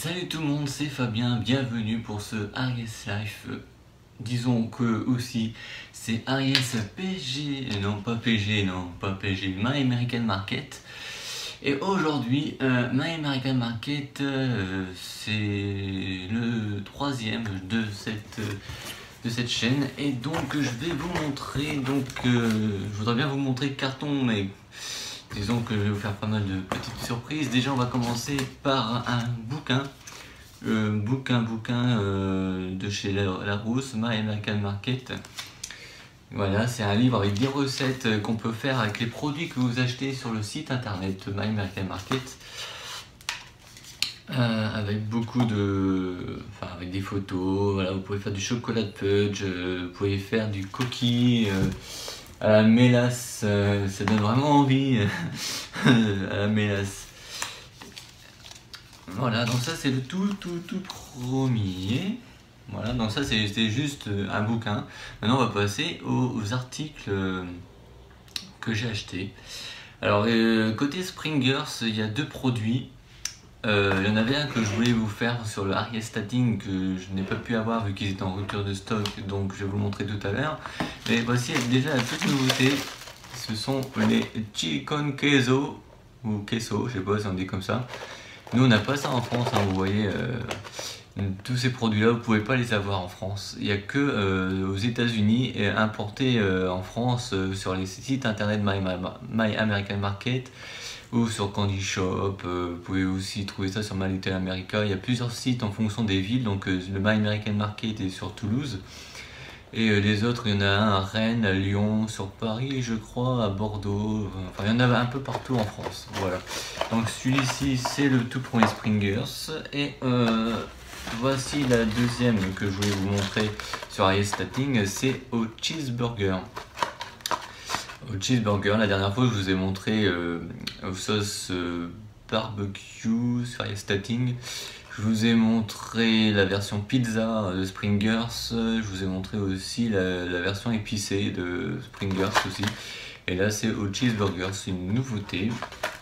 Salut tout le monde, c'est Fabien, bienvenue pour ce Aries Life. Disons que aussi c'est Aries PG, non pas PG, non pas PG, My American Market. Et aujourd'hui, My American Market, c'est le troisième de cette chaîne. Et donc je vais vous montrer, je voudrais bien vous montrer carton, mais disons que je vais vous faire pas mal de petites surprises. Déjà on va commencer par un bouquin. Bouquin de chez Larousse, My American Market. Voilà, c'est un livre avec des recettes qu'on peut faire avec les produits que vous achetez sur le site internet My American Market. Avec beaucoup avec des photos. Voilà, vous pouvez faire du chocolat de fudge, vous pouvez faire du cookie à la mélasse, ça donne vraiment envie à la mélasse. Voilà, donc ça c'est le tout premier. Voilà, donc ça c'était juste un bouquin. Maintenant on va passer aux articles que j'ai achetés. Alors côté Springers, il y a deux produits. Il y en avait un que je voulais vous faire sur le Aries Statting que je n'ai pas pu avoir vu qu'ils étaient en rupture de stock, donc je vais vous le montrer tout à l'heure. Mais voici déjà la petite nouveauté, ce sont les chili con queso ou queso, je sais pas si on dit comme ça. Nous on n'a pas ça en France, hein, vous voyez, tous ces produits là vous pouvez pas les avoir en France. Il n'y a que aux États-Unis et importés en France sur les sites internet My American Market ou sur Candy Shop. Vous pouvez aussi trouver ça sur My Little America. Il y a plusieurs sites en fonction des villes, donc le My American Market est sur Toulouse. Et les autres, il y en a un à Rennes, à Lyon, sur Paris, je crois, à Bordeaux. Enfin, il y en a un peu partout en France. Voilà. Donc celui-ci, c'est le tout premier Springers. Et voici la deuxième que je voulais vous montrer sur Aries Statting, c'est au cheeseburger. Au cheeseburger, la dernière fois, je vous ai montré aux sauces barbecue sur Aries Statting. Je vous ai montré la version pizza de Springers, je vous ai montré aussi la version épicée de Springers aussi. Et là c'est au cheeseburger, c'est une nouveauté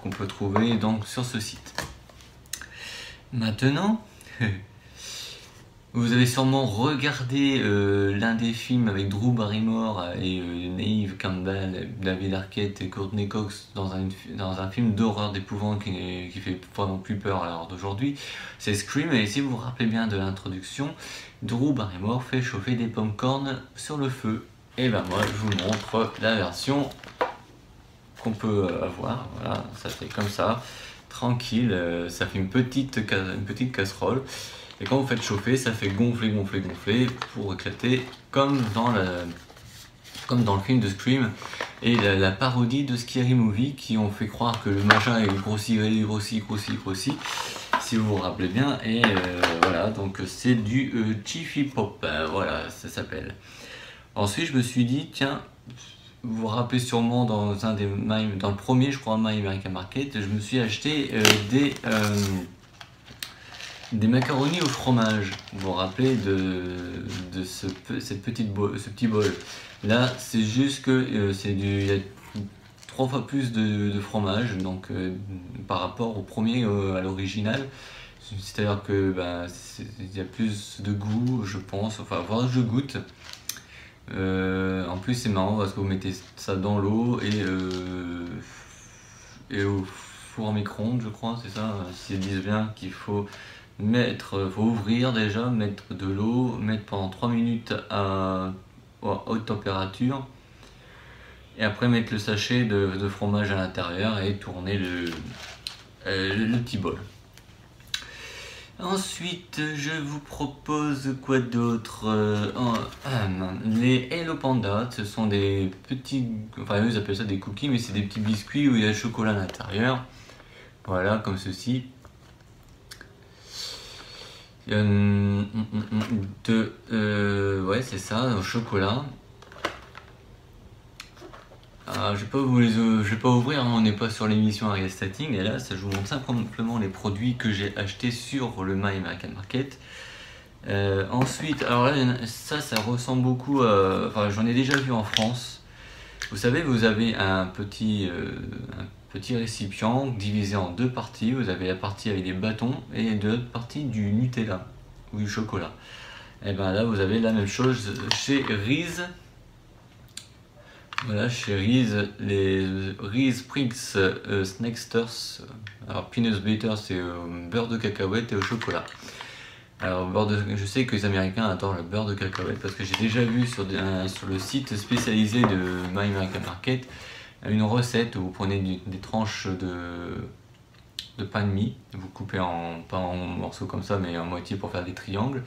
qu'on peut trouver donc sur ce site. Maintenant, vous avez sûrement regardé l'un des films avec Drew Barrymore et Neve Campbell, David Arquette et Courtney Cox dans un film d'horreur d'épouvante qui fait vraiment plus peur à l'heure d'aujourd'hui. C'est Scream, et si vous vous rappelez bien de l'introduction, Drew Barrymore fait chauffer des popcorn sur le feu. Et ben moi je vous montre la version qu'on peut avoir. Voilà, ça fait comme ça, tranquille, ça fait une petite casserole. Et quand vous faites chauffer, ça fait gonfler pour éclater comme dans le film de Scream et la parodie de Scary Movie qui ont fait croire que le machin est grossi, si vous vous rappelez bien. Et voilà, donc c'est du Jiffy Pop, voilà, ça s'appelle. Ensuite, je me suis dit, tiens, vous vous rappelez sûrement dans le premier, je crois, My American Market, je me suis acheté des macaronis au fromage. Vous vous rappelez de ce petit bol. Là, c'est juste que il y a 3 fois plus de fromage, donc par rapport au premier, à l'original. C'est-à-dire que il y a plus de goût, je pense. Enfin, voir je goûte. En plus, c'est marrant parce que vous mettez ça dans l'eau et au four en micro-ondes, je crois, c'est ça. S'ils disent bien qu'il faut ouvrir déjà, mettre de l'eau, mettre pendant 3 minutes à haute température et après mettre le sachet de fromage à l'intérieur et tourner le petit bol. Ensuite, je vous propose quoi d'autre, les Hello Panda, ce sont des petits, enfin eux ils appellent ça des cookies, mais c'est des petits biscuits où il y a le chocolat à l'intérieur. Voilà, comme ceci. Ouais, c'est ça, au chocolat. Je vais pas ouvrir, hein, on n'est pas sur l'émission Aries Statting, et là ça, je vous montre simplement les produits que j'ai achetés sur le My American Market. Ensuite, alors là, ça ressemble beaucoup à, enfin j'en ai déjà vu en France. Vous savez, vous avez un petit petit récipient divisé en deux parties. Vous avez la partie avec des bâtons et de l'autre partie du Nutella ou du chocolat. Et bien là vous avez la même chose chez Reese. Voilà, chez Reese, les Reese Springs Snacksters. Alors peanut butter c'est beurre de cacahuète et au chocolat. Alors je sais que les Américains adorent le beurre de cacahuète parce que j'ai déjà vu sur le site spécialisé de My American Market une recette où vous prenez des tranches de pain de mie, vous coupez pas en morceaux comme ça mais en moitié pour faire des triangles,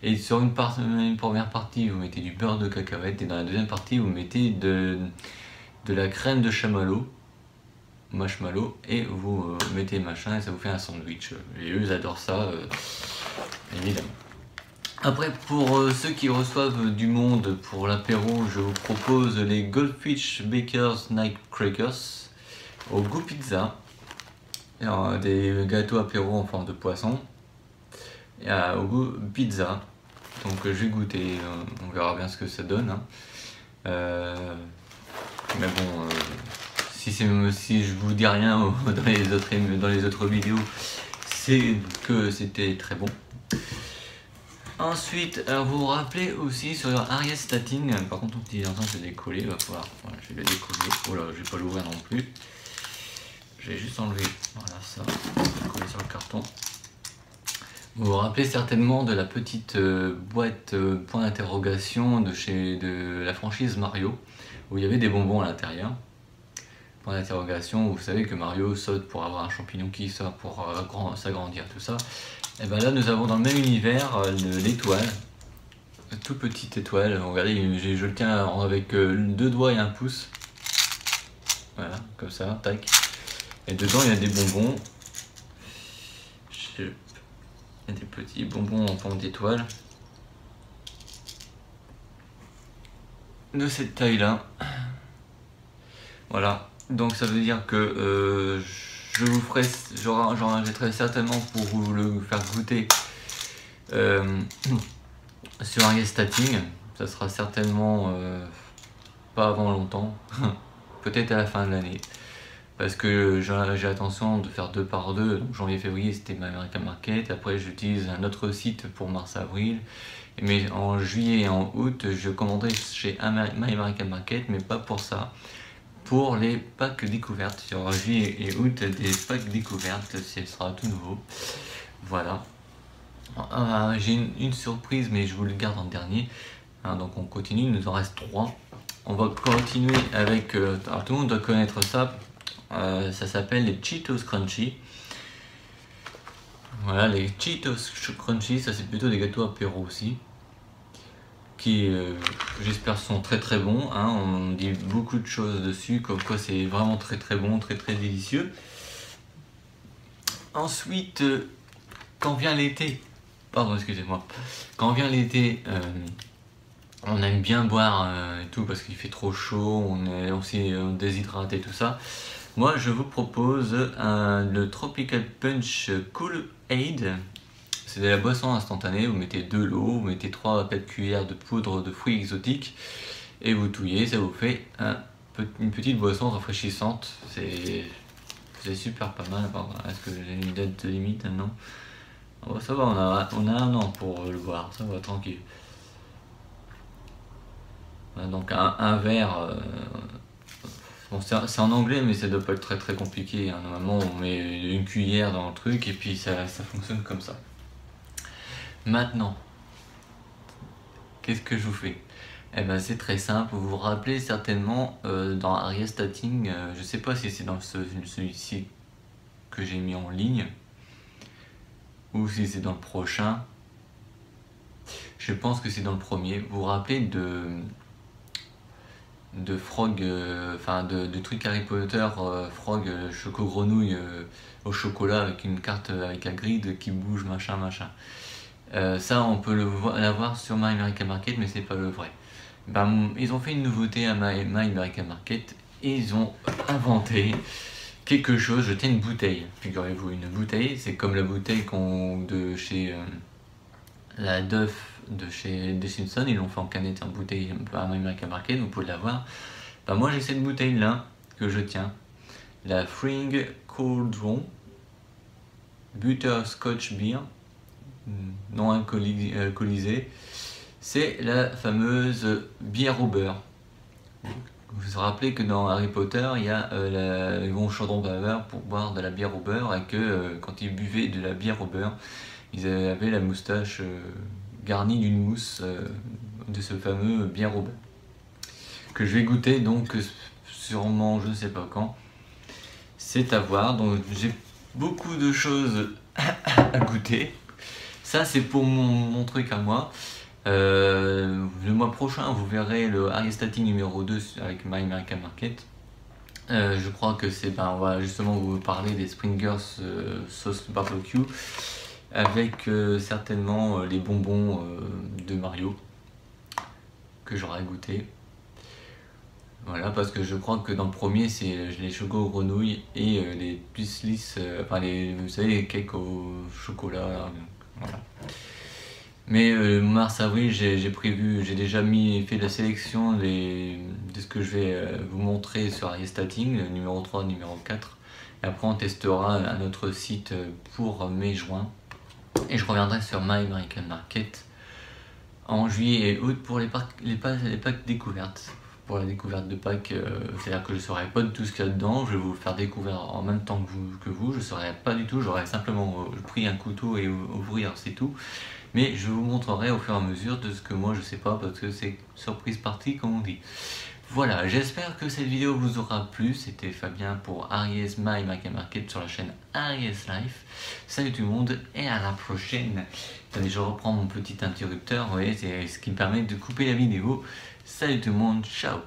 et sur une première partie vous mettez du beurre de cacahuète et dans la deuxième partie vous mettez de la crème de marshmallow et vous mettez machin et ça vous fait un sandwich, et eux ils adorent ça évidemment. Après, pour ceux qui reçoivent du monde pour l'apéro, je vous propose les Goldfish Baker's Night Crackers au goût pizza. Alors, des gâteaux apéro en forme de poisson au goût pizza. Donc je vais goûter, on verra bien ce que ça donne. Hein. Mais bon, si je vous dis rien dans les autres vidéos, c'est que c'était très bon. Ensuite, vous vous rappelez aussi sur Ariel Stating, par contre mon petit est en train de se décoller, il va falloir, voilà, je vais le décoller, oh là, je vais pas l'ouvrir non plus, je vais juste enlever, voilà ça, coller sur le carton. Vous vous rappelez certainement de la petite boîte point d'interrogation de la franchise Mario, où il y avait des bonbons à l'intérieur. Point d'interrogation, vous savez que Mario saute pour avoir un champignon qui sort pour s'agrandir, tout ça. Et bien là nous avons dans le même univers l'étoile, toute petite étoile, regardez je le tiens avec 2 doigts et un pouce, voilà comme ça, tac, et dedans il y a des bonbons, il y a des petits bonbons en forme d'étoile, de cette taille là, voilà, donc ça veut dire que je vous ferai, j'en rajouterai certainement pour vous le faire goûter sur un guest stating. Ça sera certainement pas avant longtemps, peut-être à la fin de l'année, parce que j'ai l'intention de faire 2 par 2. Donc janvier-février c'était My American Market, après j'utilise un autre site pour mars-avril, mais en juillet et en août je commanderai chez My American Market, mais pas pour ça. Pour les packs découvertes, sur juillet et août, des packs découvertes, ce sera tout nouveau. Voilà. J'ai une surprise, mais je vous le garde en dernier. Hein, donc on continue, il nous en reste 3. On va continuer avec, alors tout le monde doit connaître ça, ça s'appelle les Cheetos Crunchy. Voilà, les Cheetos Crunchy, ça c'est plutôt des gâteaux apéro aussi, qui j'espère sont très très bons, hein. On dit beaucoup de choses dessus, comme quoi c'est vraiment très très bon, très très délicieux. Ensuite, quand vient l'été, pardon excusez-moi, quand vient l'été, on aime bien boire et tout parce qu'il fait trop chaud, on s'est déshydraté et tout ça. Moi je vous propose le Tropical Punch Cool Aid. C'est de la boisson instantanée, vous mettez de l'eau, vous mettez 3 à 4 cuillères de poudre de fruits exotiques et vous touillez, ça vous fait une petite boisson rafraîchissante. C'est super pas mal. Est-ce que j'ai une date de limite maintenant? Oh, ça va, on a un an pour le boire, ça va tranquille. Voilà, donc un verre, bon, c'est en anglais mais ça doit pas être très très compliqué, hein. Normalement on met une cuillère dans le truc et puis ça fonctionne comme ça. Maintenant, qu'est-ce que je vous fais? Eh ben c'est très simple, vous vous rappelez certainement dans Ariel Stating, je sais pas si c'est dans celui-ci que j'ai mis en ligne ou si c'est dans le prochain. Je pense que c'est dans le premier. Vous vous rappelez de Frog, de trucs Harry Potter, Frog, Choco Grenouille au chocolat avec une carte avec la grille qui bouge, machin. Ça on peut l'avoir sur My American Market, mais c'est pas le vrai. Ben, ils ont fait une nouveauté à My American Market et ils ont inventé quelque chose. Je tiens une bouteille, figurez-vous, une bouteille, c'est comme la bouteille de chez la Duff de chez des Simpsons, ils l'ont fait en canette en bouteille à My American Market, vous pouvez l'avoir. Ben, moi j'ai cette bouteille là que je tiens. la Fring Cauldron Butterscotch Beer, non alcoolisée. C'est la fameuse bière au beurre. Vous vous rappelez que dans Harry Potter, il y a ils vont au chaudron bavard pour boire de la bière au beurre, et que quand ils buvaient de la bière au beurre, ils avaient la moustache garnie d'une mousse de ce fameux bière au beurre. Que je vais goûter donc sûrement je ne sais pas quand. C'est à voir, donc j'ai beaucoup de choses à goûter. Ça c'est pour mon truc à moi. Le mois prochain vous verrez le Harry Styles numéro 2 avec My American Market. Je crois que on va justement vous parler des Springers sauce barbecue avec certainement les bonbons de Mario que j'aurai goûté. Voilà, parce que je crois que dans le premier c'est les chocos grenouilles et les plus lisses, vous savez, les cakes au chocolat, voilà. Mais mars-avril, j'ai déjà fait la sélection de ce que je vais vous montrer sur Harry Styles, le numéro 3, numéro 4. Et après on testera un autre site pour mai-juin. Et je reviendrai sur My American Market en juillet et août pour les packs découvertes. Pour la découverte de packs, c'est-à-dire que je ne saurais pas de tout ce qu'il y a dedans, je vais vous faire découvrir en même temps que vous, je ne saurais pas du tout, j'aurais simplement pris un couteau et ouvrir, c'est tout. Mais je vous montrerai au fur et à mesure de ce que moi je sais pas, parce que c'est surprise partie comme on dit. Voilà, j'espère que cette vidéo vous aura plu. C'était Fabien pour Harry's My American Market sur la chaîne Harry's Life. Salut tout le monde et à la prochaine. Attendez, je reprends mon petit interrupteur, vous voyez, c'est ce qui me permet de couper la vidéo. Salut tout le monde, ciao.